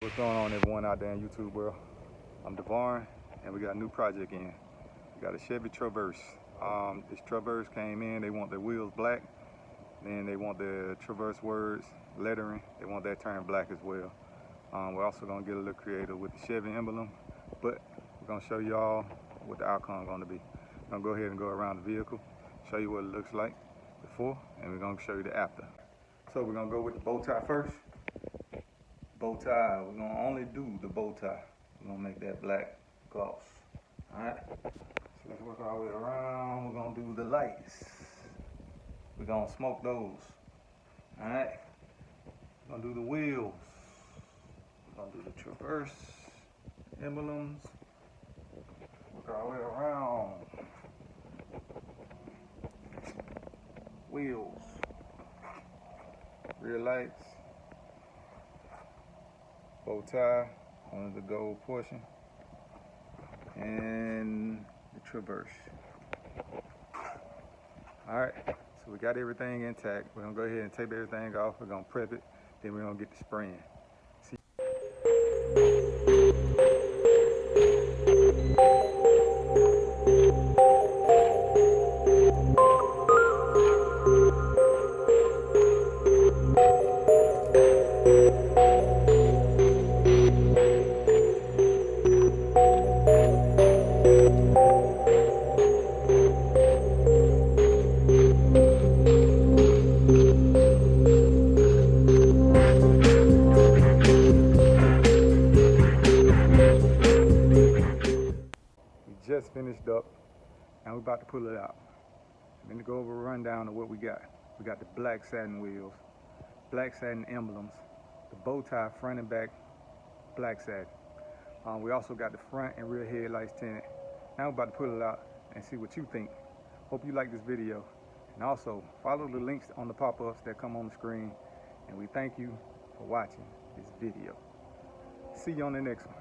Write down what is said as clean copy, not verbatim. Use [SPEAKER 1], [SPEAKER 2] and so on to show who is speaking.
[SPEAKER 1] What's going on, everyone out there in YouTube world? I'm Devon, and we got a new project in. We got a Chevy Traverse. This Traverse came in, they want the wheels black, then they want the Traverse words, lettering, they want that turned black as well. We're also gonna get a little creative with the Chevy emblem, but we're gonna show y'all what the outcome gonna be. I'm gonna go ahead and go around the vehicle, show you what it looks like before, and we're gonna show you the after. So we're gonna go with the bow tie first. Bow tie, we're gonna only do the bow tie. We're gonna make that black gloss. Alright, so let's work our way around. We're gonna do the lights. We're gonna smoke those. Alright, we're gonna do the wheels. We're gonna do the Traverse emblems. Work our way around. Wheels, rear lights, bow tie on the gold portion, and the Traverse. Alright, so we got everything intact. We're gonna go ahead and tape everything off. We're gonna prep it, then we're gonna get to spraying. See? Just finished up and we're about to pull it out. Let me go over a rundown of what we got. We got the black satin wheels, black satin emblems, the bow tie front and back, black satin. We also got the front and rear headlights tinted. Now we're about to pull it out and see what you think. Hope you like this video, and also follow the links on the pop-ups that come on the screen, and we thank you for watching this video. See you on the next one.